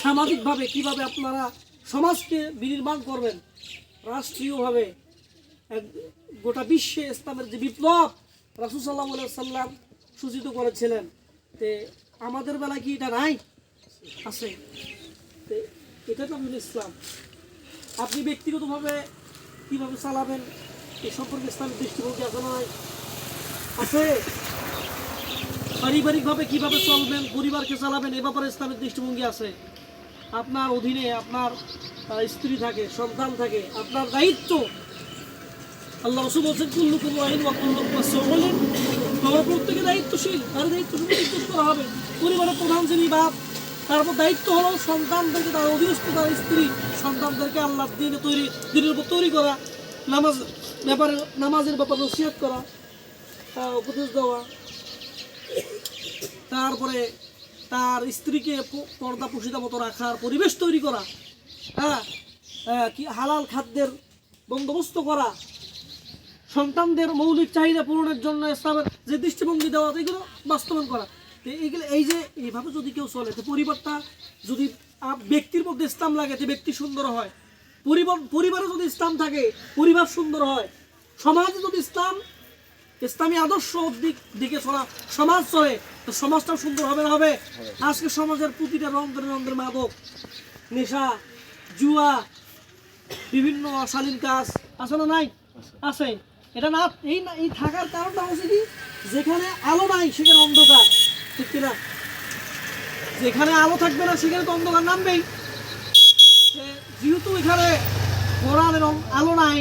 সামাজিকভাবে কিভাবে আপনারা সমাজকে বিনির্মাণ করবেন, রাষ্ট্রীয়ভাবে গোটা বিশ্বে ইসলামের যে বিপ্লব রাসূল সাল্লাল্লাহু আলাইহি সাল্লাম সূচিত করেছিলেন, তে আমাদের বেলায় কি এটা নাই? আছে। তো এটা তো আমাদের ইসলাম। আপনি ব্যক্তিগতভাবে কিভাবে চালাবেন এই সম্পর্কে ইসলামের দৃষ্টিভঙ্গি আছে না? আছে। পারিবারিকভাবে কিভাবে চলবেন, পরিবারকে চালাবেন, এ ব্যাপারে ইসলামের দৃষ্টিভঙ্গি আছে। আপনার অধীনে আপনার স্ত্রী থাকে, সন্তান থাকে, আপনার দায়িত্ব। আল্লাহ রাসূল বলেছেন কুল্লুকুম রাইন ওয়া কুল্লুকুম মাসউলুন, তোমরা প্রত্যেকে দায়িত্বশীল, তার দায়িত্ব নিশ্চিত করা হবে। পরিবারের প্রধান যিনি বাপ, তারপর দায়িত্ব হলো সন্তানদেরকে, তার অধীনস্থ তার স্ত্রী সন্তানদেরকে আল্লাহ দিনের উপর তৈরি করা, নামাজের ব্যাপারে নসিহত করা, উপদেশ দেওয়া, তারপরে তার স্ত্রীকে পর্দা পুশিদা মতো রাখার পরিবেশ তৈরি করা, কি হালাল খাদ্যের বন্দোবস্ত করা, সন্তানদের মৌলিক চাহিদা পূরণের জন্য ইসলামের যে দৃষ্টিভঙ্গি দেওয়া, এগুলো বাস্তবায়ন করা। এইগুলো এই যে এইভাবে যদি কেউ চলে, তো পরিবারটা যদি ব্যক্তির মধ্যে ইসলাম লাগে, তো ব্যক্তি সুন্দর হয়। পরিবারে যদি ইসলাম থাকে, পরিবার সুন্দর হয়। সমাজে যদি ইসলামী আদর্শ দিকে চলা সমাজ চলে, তো সমাজটাও সুন্দর হবে না? হবে। আজকে সমাজের প্রতিটা রন্ধ্রে মাদক, নেশা, জুয়া, বিভিন্ন অশালীন কাজ আছে না? নাই? আছে। এটা না, এই থাকার কারণটা হচ্ছে কি, যেখানে আলো নাই সেখানে অন্ধকার, ঠিক কিনা? যেখানে আলো থাকবে না সেখানে তো অন্ধকার নামবেই। যেহেতু এখানে কোরআনের আলো নাই,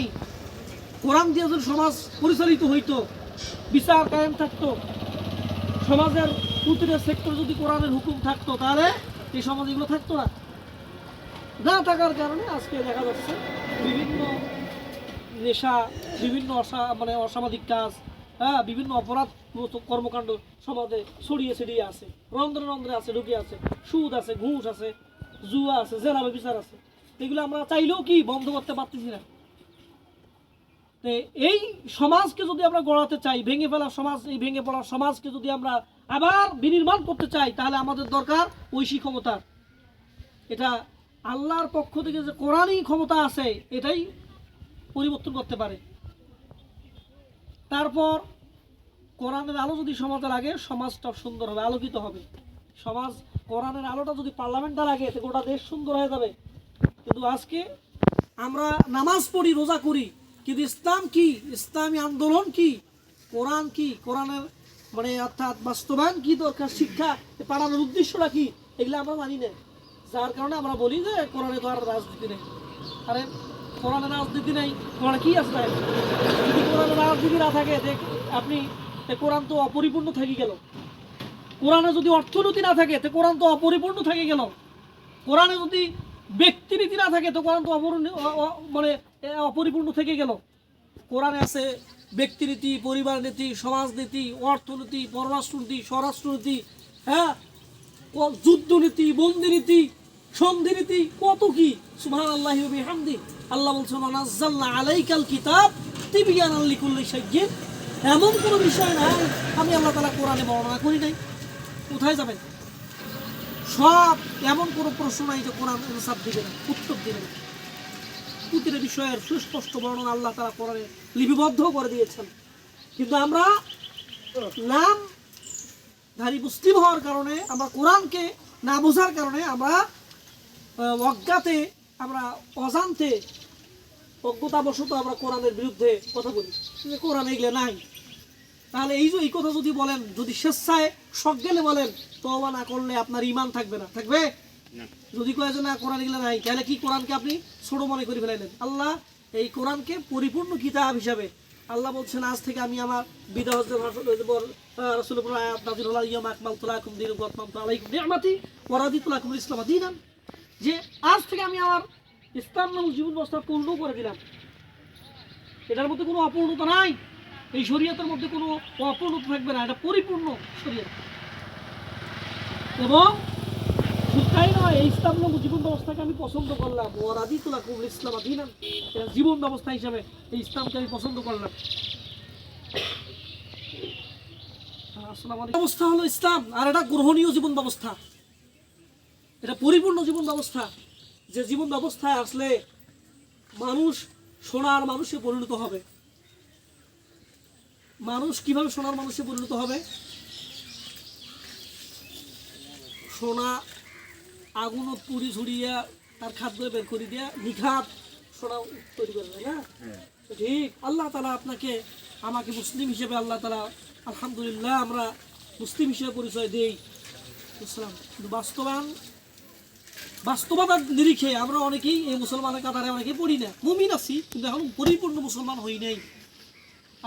কোরআন দিয়ে যদি সমাজ পরিচালিত হইতো, বিচার কায়েম থাকতো, সমাজের প্রতিটা সেক্টর যদি কোরআনের হুকুম থাকতো, তাহলে এই সমাজ এগুলো থাকতো না। না থাকার কারণে আজকে দেখা যাচ্ছে বিভিন্ন নেশা, বিভিন্ন অসামাজিক কাজ, বিভিন্ন অপরাধ কর্মকাণ্ড সমাজে ছড়িয়ে আছে, রন্ধ্রে আছে, ঢুকে আছে। সুদ আছে, ঘুষ আছে, জুয়া আছে, জেনা বিচার আছে। এগুলো আমরা চাইলেও কি বন্ধ করতে পারতেছি না। এই সমাজকে যদি আমরা গড়াতে চাই, ভেঙে ফেলা সমাজ, এই ভেঙে পড়া সমাজকে যদি আমরা আবার বিনির্মাণ করতে চাই, তাহলে আমাদের দরকার ঐশী ক্ষমতা। এটা আল্লাহর পক্ষ থেকে যে কোরআনই ক্ষমতা আছে, এটাই পরিবর্তন করতে পারে। তারপর কোরআনের আলো যদি সমাজে লাগে, সমাজটা সুন্দর হবে, আলোকিত হবে। সমাজ কোরআনের আলোটা যদি পার্লামেন্টে লাগে, তো গোটা দেশ সুন্দর হয়ে যাবে। কিন্তু আজকে আমরা নামাজ পড়ি, রোজা করি, কিন্তু ইসলাম কি, ইসলামী আন্দোলন কি, কোরআন কি, কোরআনের অর্থাৎ বাস্তবায়ন কি দরকার, শিক্ষা পাঠানোর উদ্দেশ্যটা কি, এগুলো আমরা মানি না। যার কারণে আমরা বলি যে কোরআনে তো আর রাজনীতি নেই। আরে কোরআনে রাজনীতি নেই, কোরআনে কি আছে? যদি কোরআনে রাজনীতি না থাকে, আপনি কোরআন তো অপরিপূর্ণ থেকে গেল। কোরআনে যদি অর্থনীতি না থাকে, তো কোরআন তো অপরিপূর্ণ থেকে গেল। কোরআনে যদি ব্যক্তিনীতি না থাকে, তো কোরআন তো অপরিপূর্ণ থেকে গেল। কোরআনে আছে ব্যক্তিনীতি, পরিবার নীতি, সমাজনীতি, অর্থনীতি, পররাষ্ট্রনীতি, স্বরাষ্ট্রনীতি, যুদ্ধনীতি, বন্দিনীতি, সন্ধিনীতি, কত কি। সুবহানাল্লাহি ওয়া বিহামদি। আল্লাহ বলছেন নাযালনা আলাইকাল কিতাব তিবয়ানাল লিকুল্লি শাইইন। এমন কোনো বিষয় নাই আমি আল্লাহ তাআলা কোরআনে বর্ণনা করি নাই। কোথায় যাবেন? সব এমন কোনো প্রশ্ন নাই যে কোরআন আনসার দিবে না, উত্তর দিবে না। প্রতিটা বিষয়ের সুস্পষ্ট বর্ণনা আল্লাহ তাআলা কোরআনে লিপিবদ্ধ করে দিয়েছেন। কিন্তু আমরা নামধারী মুসলিম হওয়ার কারণে, আমরা কোরআনকে না বোঝার কারণে, আমরা অজ্ঞাতে, আমরা অজান্তে, অজ্ঞতাবশত আমরা কোরআনের বিরুদ্ধে কথা বলি, কোরআন এগুলো নাই। তাহলে এই কথা যদি বলেন, যদি স্বেচ্ছায় সজ্ঞানে বলেন, তওবা না করলে আপনার ঈমান থাকবে না, থাকবে না। যদি কয় যে না কোরআন এগুলো নাই, তাহলে কি কোরআনকে আপনি ছোট মনে করে ফেলাইলেন। আল্লাহ এই কোরআনকে পরিপূর্ণ কিতাব হিসাবে আল্লাহ বলছেন, আজ থেকে আমি আমার বিদায় রাসূলুল্লাহ আয়াত নাযিল হলো, ইয়াউমা আকমালতু লাকুম দীনাকুম ওয়া আতমামতু আলাইকুম নি'মাতি ওয়া রাদিতু লাকুমুল ইসলাম দীনান। যে আজ থেকে আমি আমার ইসলাম নামক জীবন ব্যবস্থা পূর্ণ করে দিলাম। এটার মধ্যে কোনো অপূর্ণতা নাই। এই শরীয়তের মধ্যে কোনো অপূর্ণতা থাকবে না, এটা পরিপূর্ণ শরীয়ত। এবং তাই নয়, এই ইসলাম নামক জীবন ব্যবস্থাকে আমি পছন্দ করলাম, ওয়া রাদিতু লাকুমুল ইসলাম দীনান। জীবন ব্যবস্থা হিসাবে এই ইসলামকে আমি পছন্দ করলাম। আসসালামু আলাইকুম। ব্যবস্থা হলো ইসলাম, আর এটা গ্রহণীয় জীবন ব্যবস্থা। এটা পরিপূর্ণ জীবন ব্যবস্থা, যে জীবন ব্যবস্থায় আসলে মানুষ সোনার মানুষে পরিণত হবে। মানুষ কিভাবে সোনার মানুষে পরিণত হবে? সোনা আগুনত পুড়ি ঝুড়িয়া তার খাদ্য বের করে দিয়া নিখাত সোনা তৈরি করে দেয় না? ঠিক। আল্লাহ তাআলা আপনাকে আমাকে মুসলিম হিসেবে আল্লাহ তাআলা আলহামদুলিল্লাহ আমরা মুসলিম হিসেবে পরিচয় দেই ইসলাম, কিন্তু বাস্তবতার নিরিখে আমরা অনেকেই এই মুসলমানের কাতারে অনেকেই পড়ি না, মুমিন আছি কিন্তু এখন পরিপূর্ণ মুসলমান হই নাই।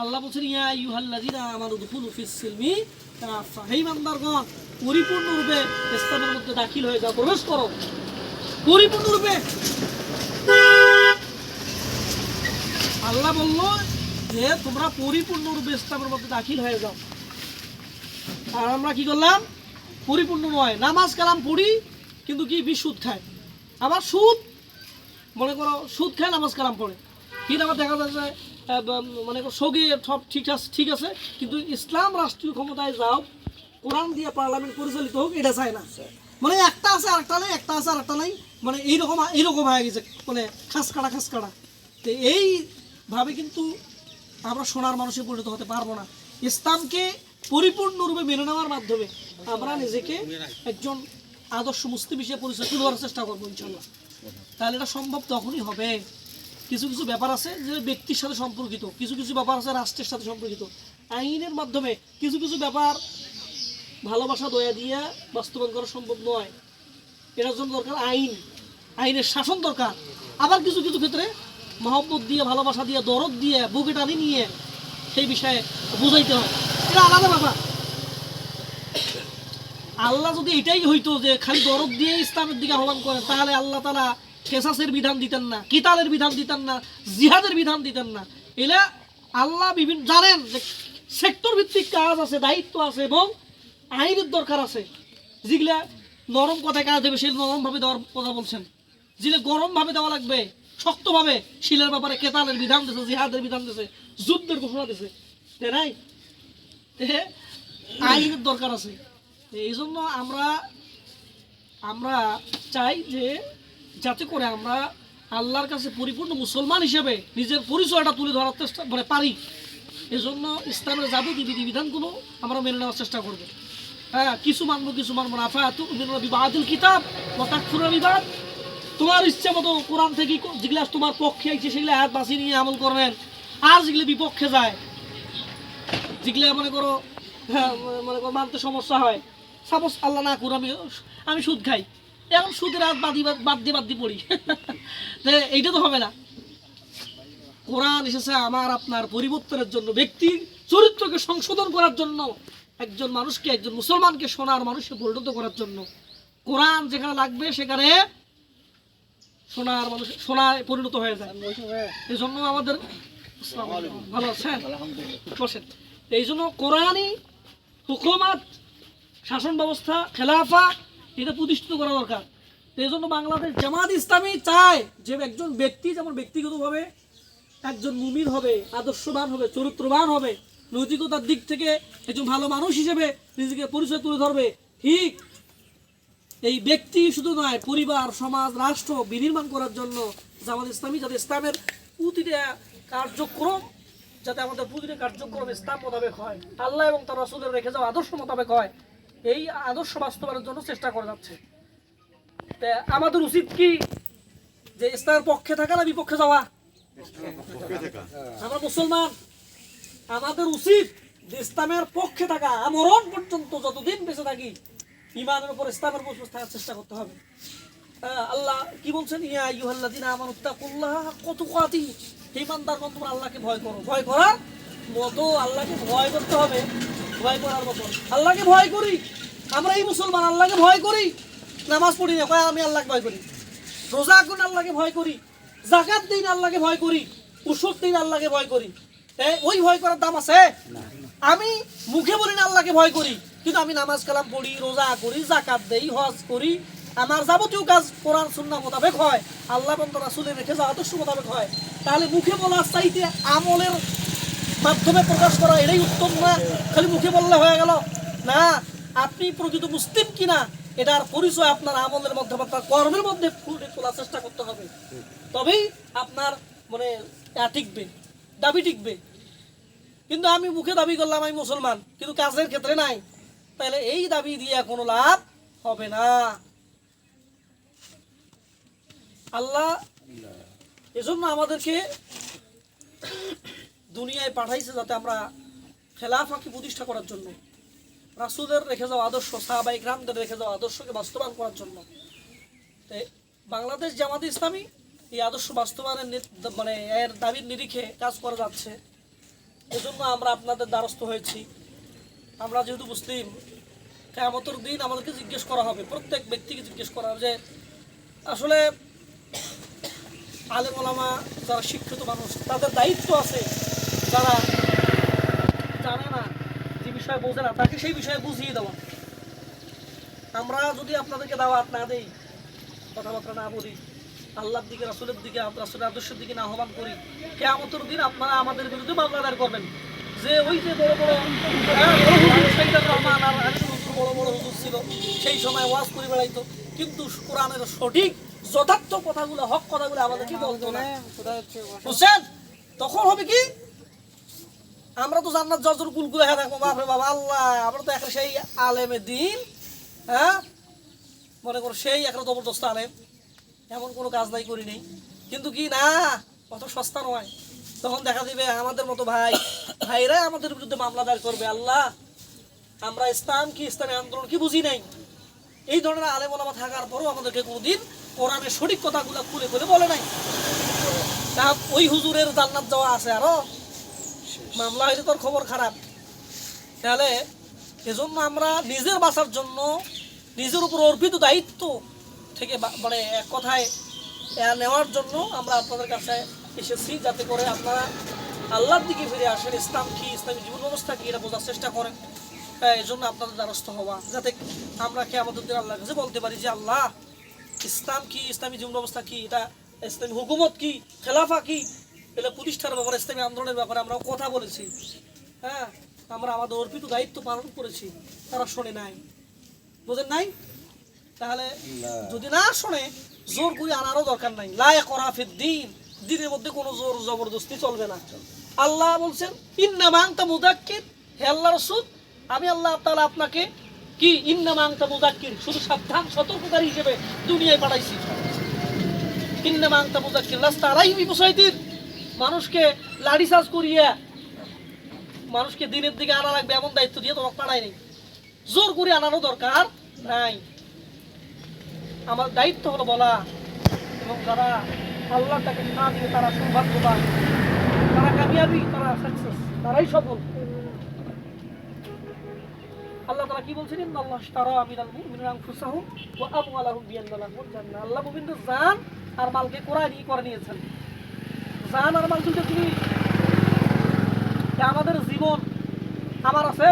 আল্লাহ বলছেন ইয়া আইয়ুহাল্লাযীনা আমানু দুখুলু ফিস সিলমি কাফা, হে ইমানদারগণ পরিপূর্ণরূপে ইসলামের মধ্যে দাখিল হয়ে যাও, প্রবেশ করো পরিপূর্ণরূপে। আল্লাহ বলল যে তোমরা পরিপূর্ণরূপে ইসলামের মধ্যে দাখিল হয়ে যাও। আর আমরা কি করলাম? পরিপূর্ণ নয়, নামাজ কালাম পড়ি কিন্তু কি বিশুদ্ধ খায়। আবার সুদ, মনে করো সুদ খায় নামাজ কালাম পড়ে, কিন্তু আবার দেখা যাচ্ছে মনে করো সঙ্গে সব ঠিক আছে কিন্তু ইসলাম রাষ্ট্রীয় ক্ষমতায় যাও, কোরআন দিয়ে পার্লামেন্ট পরিচালিত হোক, এটা চায় না। মানে একটা আছে আরেকটা নেই, একটা আছে আরেকটা নাই, মানে এইরকম হয়ে গেছে, মানে খাস কাটা। তো এইভাবে কিন্তু আমরা সোনার মানুষে পরিণত হতে পারবো না। ইসলামকে পরিপূর্ণরূপে মেনে নেওয়ার মাধ্যমে আমরা নিজেকে একজন আদর্শ মুসলিম হিসেবে পরিচয় তুলে ধরার চেষ্টা করবো ইনশাল্লাহ। তাহলে এটা সম্ভব তখনই হবে। কিছু কিছু ব্যাপার আছে যে ব্যক্তির সাথে সম্পর্কিত, কিছু কিছু ব্যাপার আছে রাষ্ট্রের সাথে সম্পর্কিত। আইনের মাধ্যমে কিছু কিছু ব্যাপার ভালোবাসা দয়া দিয়ে বাস্তবায়ন করা সম্ভব নয়, এটার জন্য দরকার আইনের শাসন দরকার। আবার কিছু কিছু ক্ষেত্রে মহব্বত দিয়ে, ভালোবাসা দিয়ে, দরদ দিয়ে, বুকে টানি নিয়ে সেই বিষয়ে বুঝাইতে হয়, এটা আলাদা ব্যাপার। আল্লাহ যদি এটাই হইতো যে খালি দরদ দিয়ে ইসলামের দিকে আহ্বান করেন, তাহলে আল্লাহ তাআলা কেসাসের বিধান দিতেন না, কিতালের বিধান দিতেন না, জিহাদের বিধান দিতেন না। এলা আল্লাহ বিভিন্ন জানেন যে সেক্টর ভিত্তিক কাজ আছে, দায়িত্ব আছে এবং আইনের দরকার আছে। যেগুলা নরম কথায় কাজ দেবে সেই নরমভাবে দেওয়ার কথা বলছেন, যেগুলো গরমভাবে দেওয়া লাগবে শক্তভাবে, শিলের ব্যাপারে কেতালের বিধান দিয়েছে, জিহাদের বিধান দিয়েছে, যুদ্ধের ঘোষণা দিয়েছে, তাই নাই? আইনের দরকার আছে। এই জন্য আমরা চাই যে যাতে করে আমরা আল্লাহর কাছে পরিপূর্ণ মুসলমান হিসেবে নিজের পরিচয়টা তুলে ধরার চেষ্টা পারি। এজন্য ইসলামের যাবতীয় বিধিবিধানগুলো আমরা মেনে নেওয়ার চেষ্টা করবো। হ্যাঁ, কিছু মানবো কিছু মানবো না। বিবাদুল কিতাব বিবাদ, তোমার ইচ্ছা মতো কোরআন থেকে যেগুলা তোমার পক্ষে আইছে সেগুলো হাত বাঁচিয়ে নিয়ে আমল করবেন, আর যেগুলো বিপক্ষে যায়, যেগুলো মনে করো মানতে সমস্যা হয়, সাপোজ আল্লাহ না করো আমি সুদ খাই, এখন সুদের হাত বাদ দিয়ে পড়ি, এইটা তো হবে না। কোরআন এসেছে আমার আপনার পরিবর্তনের জন্য, ব্যক্তির চরিত্রকে সংশোধন করার জন্য, একজন মানুষকে, একজন মুসলমানকে সোনার মানুষে পরিণত করার জন্য। কোরআন যেখানে লাগবে সেখানে সোনার মানুষ সোনায় পরিণত হয়ে যায়। এই জন্য আমাদের ভালো আছেন বসেন, এই জন্য কোরআনই হুকুমাত, শাসন ব্যবস্থা, খেলাফা এটা প্রতিষ্ঠিত করা দরকার। এই জন্য বাংলাদেশ জামাত ইসলামী চায় যে একজন ব্যক্তি যেমন ব্যক্তিগতভাবে একজন মুমিন হবে, আদর্শবান হবে, চরিত্রবান হবে, নৈতিকতার দিক থেকে একজন ভালো মানুষ হিসেবে নিজেকে পরিচয় তুলে ধরবে, ঠিক এই ব্যক্তি শুধু নয়, পরিবার, সমাজ, রাষ্ট্র বিনির্মাণ করার জন্য জামাত ইসলামী যাতে ইসলামের প্রতিটা কার্যক্রম, যাতে আমাদের প্রতিটা কার্যক্রম ইসলাম মোতাবেক হয়, আল্লাহ এবং তার রাসূলের রেখে যাওয়া আদর্শ মোতাবেক হয়, এই আদর্শ বাস্তবায়নের জন্য চেষ্টা করা যাচ্ছে। আমাদের উচিত কি যে ইসলামের পক্ষে থাকা না বিপক্ষে যাওয়া? আমরা মুসলমান, আমাদের উচিত যে ইসলামের পক্ষে থাকা, মরণ পর্যন্ত যতদিন বেঁচে থাকি ঈমানের উপর, ইসলামের উপর থাকার চেষ্টা করতে হবে। আল্লাহ কি বলছেন? ইয়া আইয়ুহাল্লাযীনা আমানুত্তাকুল্লাহা হাক্কা তুকাতিহি, ঈমানদারগণ তোমরা আল্লাহকে ভয় করো। ভয় করার মতো আল্লাহকে ভয় করতে হবে, ভয় করার মতো আল্লাহকে ভয় করি। আমরা এই মুসলমান আল্লাহকে ভয় করি, নামাজ পড়ি না কয় আমি আল্লাহকে ভয় করি, রোজা করি আল্লাহকে ভয় করি, যাকাত দিন আল্লাহকে ভয় করি, উসুর দিন আল্লাহকে ভয় করি। ওই ভয় করার দাম আছে? আমি মুখে বলি না আল্লাহকে ভয় করি, কিন্তু আমি নামাজ কালাম পড়ি, রোজা করি, যাকাত দেই, হজ করি, আমার যাবতীয় কাজ কোরআন সুন্নাহ মোতাবেক হয়, আল্লাহ এবং রাসূলের রেখে যাওয়া আদর্শ মোতাবেক হয়। তাহলে মুখে বলার চাইতে আমলের মাধ্যমে প্রকাশ করা এটাই উত্তম না? খালি মুখে বললে হয়ে গেল না। আপনি প্রকৃত মুসলিম কিনা এটার পরিচয় আপনার আমলের মধ্যে, আপনার কর্মের মধ্যে ফুটে তোলার চেষ্টা করতে হবে, তবেই আপনার মানে টিকবে, দাবি টিকবে। কিন্তু আমি মুখে দাবি করলাম আমি মুসলমান, কিন্তু কাজের ক্ষেত্রে নাই, তাহলে এই দাবি দিয়ে কোনো লাভ হবে না। আল্লাহ এজন্য আমাদেরকে দুনিয়ায় পাঠাইছে যাতে আমরা খেলাফাকে প্রতিষ্ঠা করার জন্য, রাসূলের রেখে যাওয়া আদর্শ, সাহাবায়ে কিরামদের রেখে যাওয়া আদর্শকে বাস্তবায়ন করার জন্য। বাংলাদেশ জামাতে ইসলামী এই আদর্শ বাস্তবায়নের মানে এর দাবির নিরিখে কাজ করে যাচ্ছে। এজন্য আমরা আপনাদের দ্বারস্থ হয়েছি। আমরা যেহেতু মুসলিম, কিয়ামতের দিন আমাদেরকে জিজ্ঞেস করা হবে, প্রত্যেক ব্যক্তিকে জিজ্ঞেস করা হবে যে আসলে আলেম ওলামা যারা শিক্ষিত মানুষ, তাদের দায়িত্ব আছে, যারা জানে না, যে বিষয়ে বোঝে না, তাকে সেই বিষয়ে বুঝিয়ে দেওয়া। আমরা যদি আপনাদেরকে দাওয়াত না দেই, কথাবার্তা না বলি, আল্লাহর দিকে, রাসূলের দিকে, রাসূলের আদর্শের দিকে না আহ্বান করি, কিয়ামতের দিন আপনারা আমাদের বিরুদ্ধে মামলা দায়ের করবেন যে ওই যে বড় বড় সাইয়্যিদুর রহমান আর আলী হুজুর বড় বড় হুজুর ছিল, সেই সময় ওয়াজ করে বেড়াইতো, কিন্তু কোরআনের সঠিক যথার্থ কথাগুলো, হক কথাগুলো আমাদেরকে বলতো না, বুঝছেন? তখন হবে কি, আমরা তো জান্নাত জজর কুলকুলে হ্যাঁ দেখবো, বাপরে বাবা আল্লাহ, আমরা তো একটা সেই আলেমে দিন, হ্যাঁ মনে করো সেই একটা জবরদস্ত আলেম, এমন কোনো কাজ নাই করি নেই, কিন্তু কি না অত সস্তা নয়। তখন দেখা দিবে আমাদের মতো ভাইরাই আমাদের বিরুদ্ধে মামলা দায়ের করবে, আল্লাহ আমরা ইসলাম কি, ইসলামী আন্দোলন কি বুঝি নাই। এই ধরনের আলেম ওলামা থাকার পরেও আমাদেরকে কোনোদিন কোরআনের সঠিক কথাগুলো খুলে খুলে বলে নাই। তা ওই হুজুরের জান্নাত যাওয়া আছে, আরো মামলা হইলে তোর খবর খারাপ। তাহলে এজন্য আমরা নিজের বাঁচার জন্য, নিজের উপর অর্পিত দায়িত্ব থেকে মানে এক কথায় নেওয়ার জন্য আমরা আপনাদের কাছে এসেছি, যাতে করে আপনারা আল্লাহর দিকে ফিরে আসেন, ইসলাম কি, ইসলামী জীবন ব্যবস্থা কি, এটা বোঝার চেষ্টা করেন। এই জন্য আপনাদের দ্বারস্থ হওয়া, যাতে আমরা কিয়ামতের দিন আল্লাহর কাছে বলতে পারি যে আল্লাহ ইসলাম কি, ইসলামী জীবন ব্যবস্থা কি, এটা ইসলামী হুকুমত কি, খেলাফা কি, এটা প্রতিষ্ঠার ব্যাপারে, ইসলামী আন্দোলনের ব্যাপারে আমরা কথা বলেছি, হ্যাঁ আমরা আমাদের অর্পিত দায়িত্ব পালন করেছি, তারা শোনে নাই, বোঝেন নাই। তাহলে যদি না শোনে, জোর করে আনারও দরকার নাই, লা ইকরাহা ফিদ্দীন, দ্বীনের মধ্যে কোনো জোর জবরদস্তি চলবে না। আল্লাহ বলছেন ইন্নামা আনতা মুযাক্কির, হে আল্লাহ রাসূল আমি আল্লাহ তাআলা আপনাকে কি ইন্নামা আনতা মুযাক্কির, শুধু সাবধান সতর্ককারী হিসেবে দুনিয়ায় পাঠাইছি। ইন্নামা আনতা মুযাক্কির লাস্তা আলাইহিম বিমুসাইতির, মানুষকে লাঠিচার্জ করিয়া মানুষকে দিনের দিকে আনা লাগবে এমন দায়িত্ব দিয়ে তোমাকে পাঠাই নাই, জোর করে আনারও দরকার নাই। আমার দায়িত্ব হলো বলা, এবং যারা আল্লাহর তাকে না দিবে তারা সৌভাগ্যবান, তারা কামিয়াবি, তারা সাকসেস, তারাই সফল। আল্লাহ তাআলা কি বলছেন, ইন্নাল্লাহ ইশতারা মিনাল মুমিনিনা আনফুসাহুম ওয়া আমওয়ালাহুম বিআন্না লাহুমুল জান্নাহ, আল্লাহ মুমিনদের জান আর মালকে কোরআনই করে নিয়েছেন। জান আর মাল দুটো কি, আমাদের জীবন আমার আছে,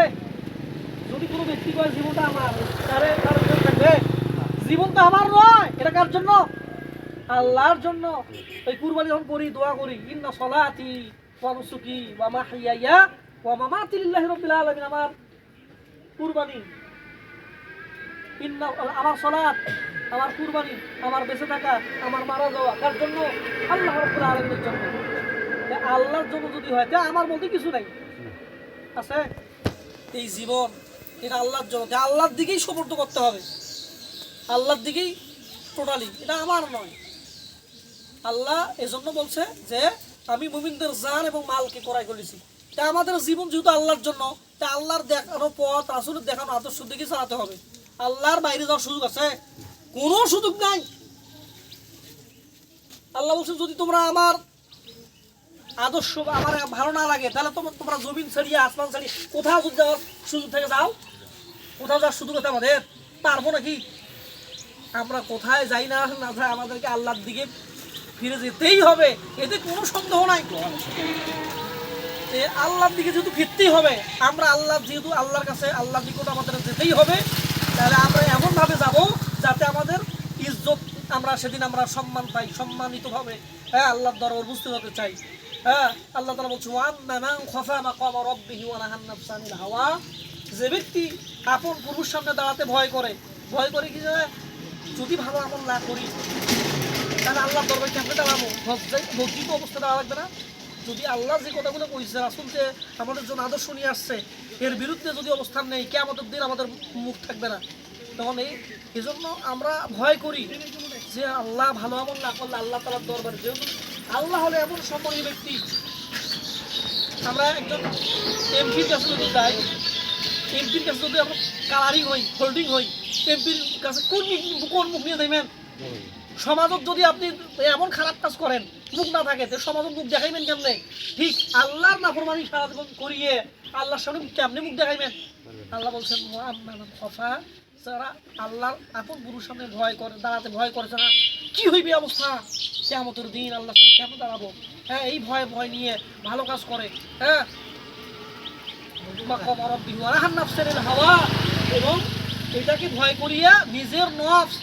যদি কোনো ব্যক্তি কয় জীবনটা আমার, তাহলে তার থাকবে, জীবনটা আমার নয়, এটা কার জন্য? আল্লাহর জন্য। ওই কুরবানি যখন করি, দোয়া করি, ইন্না সলাতি ওয়া নুসুকি ওয়া মাহইয়ায়া ওয়া মামাতি লিল্লাহি রাব্বিল আলামিন, আমার কুরবানি, ইন্না আমার সালাত, আমার কুরবানি, আমার বেঁচে থাকা, আমার মারা যাওয়া কার জন্য? আল্লাহ রাব্বুল আলামিনের জন্য। আল্লাহর জন্য যদি হয়, তা আমার বলতে কিছু নাই আছে। এই জীবন এটা আল্লাহর জন্য, আল্লাহর দিকেই সমর্থ করতে হবে, আল্লাহর দিকেই টোটালি, এটা আমার নয়। আল্লাহ এজন্য বলছে যে আমি মুমিনদের জান এবং মালকে ক্রয় করেছি। তা আমাদের জীবন যেহেতু আল্লাহর জন্য, তা আল্লাহর দেখানো পথ, রাসূলের দেখানো আদর্শ দিকে চালাতে হবে। আল্লাহর বাইরে যাওয়ার সুযোগ আছে? কোনো সুযোগ নাই। আল্লাহ বলছে যদি তোমরা আমার আদর্শ আমার ভালো না লাগে, তাহলে তোমরা জমিন ছাড়িয়ে, আসমান ছাড়িয়ে কোথাও যদি যাওয়ার সুযোগ থেকে যাও, কোথাও যাওয়ার সুযোগ আছে আমাদের? পারবো নাকি? আমরা কোথায় যাই না না যাই, আমাদেরকে আল্লাহর দিকে ফিরে যেতেই হবে, এতে কোনো সন্দেহ নাই। আল্লাহর দিকে যেহেতু ফিরতেই হবে, আমরা যেহেতু আল্লাহর কাছে, আল্লাহর দিকে আমাদের যেতেই হবে, তাহলে আমরা এমনভাবে যাব যাতে আমাদের ইজ্জত, আমরা সেদিন আমরা সম্মান পাই, সম্মানিতভাবে, হ্যাঁ আল্লাহর দরবার বুঝতে হতে চাই। হ্যাঁ আল্লাহ তাআলা বলছেন ওয়াম্মা মান খাফা মাকামা রাব্বিহি ওয়া নাহান নাফসা আনিল হাওয়া, যে ব্যক্তি আপন প্রভুর সামনে দাঁড়াতে ভয় করে ভয় করি কি যে যদি ভালো আমল না করি তাহলে আল্লাহ দরবারে কেমনে দাঁড়াবো, লজ্জিত অবস্থা দেওয়া লাগবে না? যদি আল্লাহ যে কথাগুলো কইছে, রাসূল যে আমাদের জন্য আদর্শ নিয়ে আসছে, এর বিরুদ্ধে যদি অবস্থান নেই, কিয়ামতের দিন আমাদের মুখ থাকবে না। তখন এই জন্য আমরা ভয় করি যে আল্লাহ ভালো আমল না করলে আল্লাহ তাআলার দরবারে, যেহেতু আল্লাহ হলে এমন সম্মানীয় ব্যক্তি। আমরা একজন এমপির কাছে যদি যাই, এমপির কাছে যদি আমরা কালারিং হই, হোল্ডিং হই, এমপির কাছে কোন মুখ নিয়ে দেবেন? সমাজত যদি আপনি এমন খারাপ কাজ করেন, মুখ না থাকে, তো সমাজত মুখ দেখাইবেন কেমনে? ঠিক আল্লাহর নাফরমানি সারা জীবন করিয়ে আল্লাহর সামনে কেমনে মুখ দেখাইবেন? আল্লাহ বলছেন খফা, যারা আল্লাহর আপন গুরুর সামনে ভয় করে, দাঁড়াতে ভয় করেছে না, কি হইবে অবস্থা কিয়ামতের দিন? আল্লাহর সামনে কেমন দাঁড়াবো? হ্যাঁ, এই ভয় নিয়ে ভালো কাজ করে, হ্যাঁ, হাওয়া, এবং এটাকে ভয় করিয়া নিজের নফস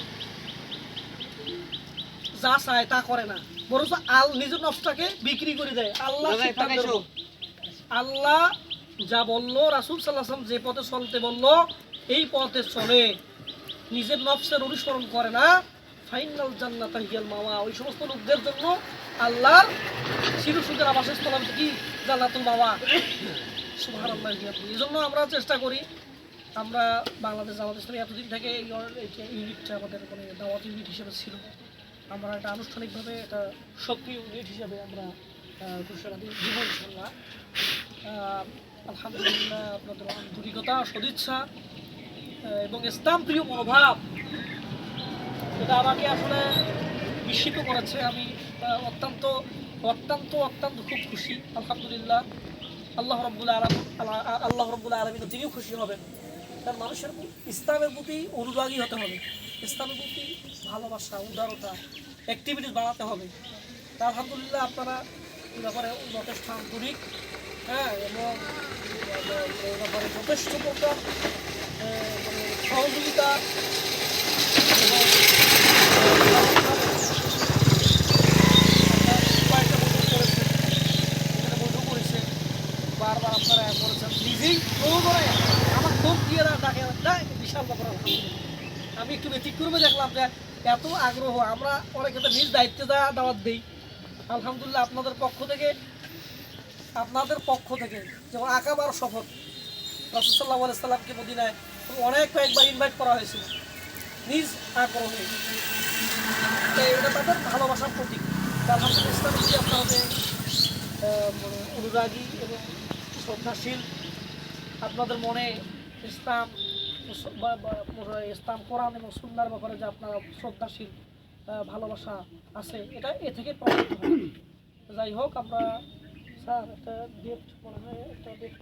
যা চায় তা করে না, বরঞ্চ নিজের নফসটাকে বিক্রি করে দেয়। আল্লাহ যা বললো, রাসূল সাল্লাল্লাহু আলাইহি ওয়াসাল্লাম যে পথে চলতে বললো, এই পথে চলে, নিজের নফসের অনুসরণ করে না, ফাইনাল জান্নাতা হিয়াল মাওয়া, ওই সমস্ত লোকদের জন্য আল্লাহর চিরসুখের আবাসস্থল কি জান্নাতুল মাওয়া। সুবহানাল্লাহ। এই জন্য আমরা চেষ্টা করি, আমরা বাংলাদেশ জামাত ইসলামী এতদিন থেকে এই ইউনিটটা আমাদের মানে দাওয়াত ইউনিট হিসেবে ছিল, আমরা এটা আনুষ্ঠানিকভাবে এটা সক্রিয় ইউনিট হিসেবে আমরা ঘোষণা দিব ইনশাআল্লাহ। আলহামদুলিল্লাহ, আপনাদের আন্তরিকতা, সদিচ্ছা এবং ইসলাম প্রিয় মনোভাব, এটা আমাকে আসলে বিস্মিত করেছে। আমি অত্যন্ত অত্যন্ত অত্যন্ত খুব খুশি। আলহামদুলিল্লাহ, আল্লাহ রাব্বুল আলামিন তিনিও খুশি হবেন। কারণ মানুষের ইসলামের প্রতি অনুরাগী হতে হবে, ইসলামের প্রতি ভালোবাসা, উদারতা, অ্যাক্টিভিটিস বাড়াতে হবে। তা আলহামদুলিল্লাহ, আপনারা এই ব্যাপারে যথেষ্ট আন্তরিক, হ্যাঁ, এবং এই ব্যাপারে যথেষ্ট প্রকার সহযোগিতা এবং বারবার আপনারা করেছেন, নিজেই আমার ফোন দিয়ে ডাকে, বিশাল ব্যাপার। আলহামদুলিল্লাহ, আমি একটু ব্যতিক্রমে দেখলাম যে এত আগ্রহ। আমরা অনেক ক্ষেত্রে নিজ দায়িত্বে দাওয়াত দিই। আলহামদুলিল্লাহ, আপনাদের পক্ষ থেকে যেমন আকাবার সফর, রাসূল সাল্লাল্লাহু আলাইহি সাল্লামকে মদিনায় কয়েকবার ইনভাইট করা হয়েছিল নিজ আগ্রহে। এটা তাদের ভালোবাসার প্রতীক। আলহামদুলিল্লাহ, ইসলামের প্রতি আপনারা যে অনুরাগী এবং শ্রদ্ধাশীল, আপনাদের মনে ইসলাম কোরআন এবং সুন্নাহর ব্যাপারে যে আপনারা শ্রদ্ধাশীল, ভালোবাসা আছে, এটা এ থেকে প্রমাণিত হয়। যাই হোক, আমরা স্যার একটা ডেট মনে হয় একটা ডেট